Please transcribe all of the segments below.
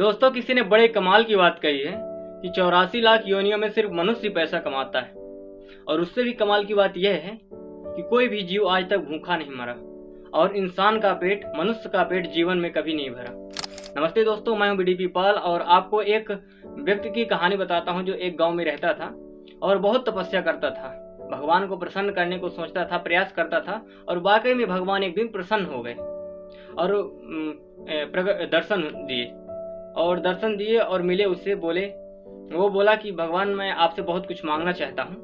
दोस्तों, किसी ने बड़े कमाल की बात कही है कि 84 लाख योनियों में सिर्फ मनुष्य पैसा कमाता है। और उससे भी कमाल की बात यह है कि कोई भी जीव आज तक भूखा नहीं मरा और इंसान का पेट, मनुष्य का पेट जीवन में कभी नहीं भरा। नमस्ते दोस्तों, मैं हूं बीडीपी पाल और आपको एक व्यक्ति की कहानी बताता हूं जो एक गांव में रहता था और बहुत तपस्या करता था। भगवान को प्रसन्न करने को सोचता था, प्रयास करता था और वाकई में भगवान एक दिन प्रसन्न हो गए और दर्शन दिए और मिले उससे। वो बोला कि भगवान, मैं आपसे बहुत कुछ मांगना चाहता हूँ।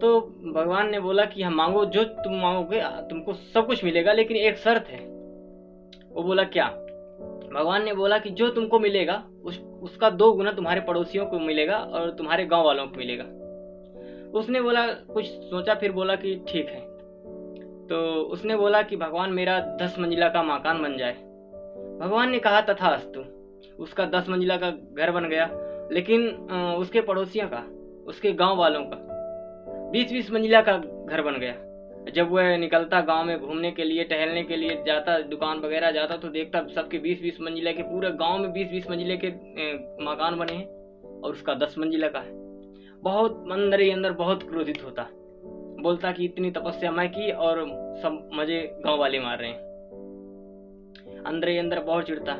तो भगवान ने बोला कि हम मांगो, जो तुम मांगोगे तुमको सब कुछ मिलेगा, लेकिन एक शर्त है। वो बोला क्या? भगवान ने बोला कि जो तुमको मिलेगा उसका 2 गुना तुम्हारे पड़ोसियों को मिलेगा और तुम्हारे गांव वालों को मिलेगा। उसने बोला, कुछ सोचा, फिर बोला कि ठीक है। तो उसने बोला कि भगवान, मेरा 10 मंजिला का मकान बन जाए। भगवान ने कहा तथास्तु। उसका 10 मंजिला का घर बन गया, लेकिन उसके पड़ोसियों का, उसके गांव वालों का 20-20 मंजिला का घर बन गया। जब वह निकलता गांव में घूमने के लिए, टहलने के लिए जाता, दुकान वगैरह जाता, तो देखता सबके 20-20 मंजिले के, पूरे गांव में 20-20 मंजिले के मकान बने हैं और उसका 10 मंजिला का है। बहुत अंदर ही अंदर बहुत क्रोधित होता, बोलता कि इतनी तपस्या मैं की और सब मजे गांव वाले मार रहे हैं। अंदर ही अंदर बहुत चिढ़ता।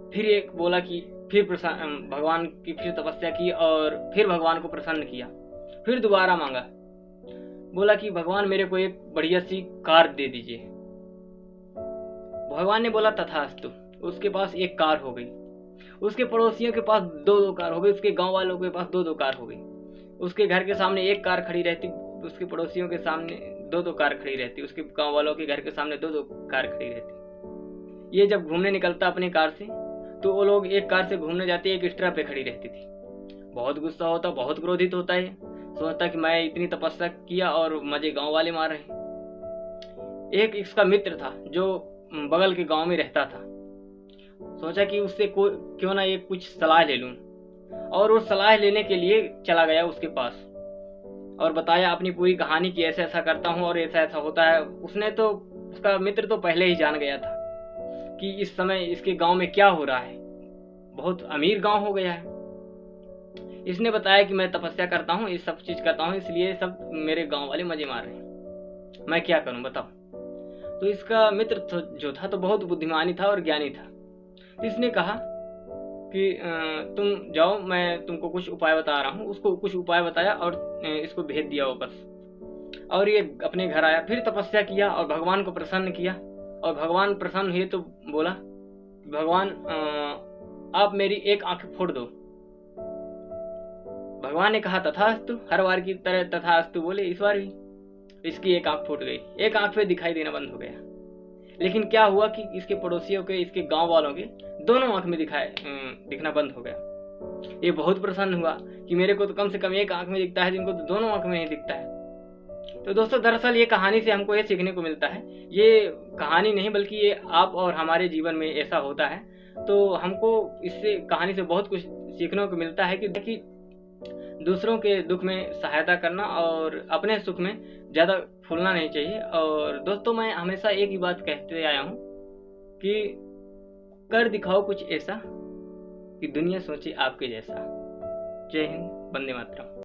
फिर एक बोला कि फिर भगवान की फिर तपस्या की और फिर भगवान को प्रसन्न किया। फिर दोबारा मांगा, बोला कि भगवान, मेरे को एक बढ़िया सी कार दे दीजिए। भगवान ने बोला तथास्तु। उसके पास एक कार हो गई, उसके पड़ोसियों के पास 2-2 कार हो गई, उसके गांव वालों के पास 2-2 कार हो गई। उसके घर के सामने एक कार खड़ी रहती, उसके पड़ोसियों के सामने 2-2 कार खड़ी रहती, उसके गांव वालों के घर के सामने 2-2 कार खड़ी रहती। ये जब घूमने निकलता अपनी कार से, तो वो लोग एक कार से घूमने जाते, एक एक्स्ट्रा पे खड़ी रहती थी। बहुत गुस्सा होता, बहुत क्रोधित होता है, सोचता कि मैं इतनी तपस्या किया और मजे गांव वाले मार रहे। एक इसका मित्र था जो बगल के गांव में रहता था। सोचा कि उससे क्यों ना एक कुछ सलाह ले लूं, और वो सलाह लेने के लिए चला गया उसके पास और बताया अपनी पूरी कहानी कि ऐसा ऐसा करता हूं और ऐसा ऐसा होता है। उसका मित्र तो पहले ही जान गया था कि इस समय इसके गांव में क्या हो रहा है। बहुत अमीर गांव हो गया है। इसने बताया कि मैं तपस्या करता हूँ, ये सब चीज करता हूँ, इसलिए सब मेरे गांव वाले मजे मार रहे हैं, मैं क्या करूं बताओ। तो इसका मित्र जो था तो बहुत बुद्धिमानी था और ज्ञानी था। इसने कहा कि तुम जाओ, मैं तुमको कुछ उपाय बता रहा हूँ। उसको कुछ उपाय बताया और इसको भेज दिया वापस। और ये अपने घर आया, फिर तपस्या किया और भगवान को प्रसन्न किया। और भगवान प्रसन्न हुए तो बोला, भगवान आप मेरी एक आंख फोड़ दो। भगवान ने कहा तथास्तु। हर बार की तरह तथास्तु बोले, इस बार भी इसकी एक आंख फूट गई, एक आंख पे दिखाई देना बंद हो गया। लेकिन क्या हुआ कि इसके पड़ोसियों के, इसके गांव वालों के दोनों आंख में दिखना बंद हो गया। ये बहुत प्रसन्न हुआ कि मेरे को तो कम से कम एक आंख में दिखता है, जिनको तो दोनों आंख में ही दिखता है। तो दोस्तों, दरअसल ये कहानी से हमको ये सीखने को मिलता है, ये कहानी नहीं बल्कि ये आप और हमारे जीवन में ऐसा होता है। तो हमको इससे, कहानी से बहुत कुछ सीखने को मिलता है कि दूसरों के दुख में सहायता करना और अपने सुख में ज्यादा फूलना नहीं चाहिए। और दोस्तों, मैं हमेशा एक ही बात कहते आया हूँ कि कर दिखाओ कुछ ऐसा कि दुनिया सोचे आपके जैसा। जय हिंद, वंदे मातरम।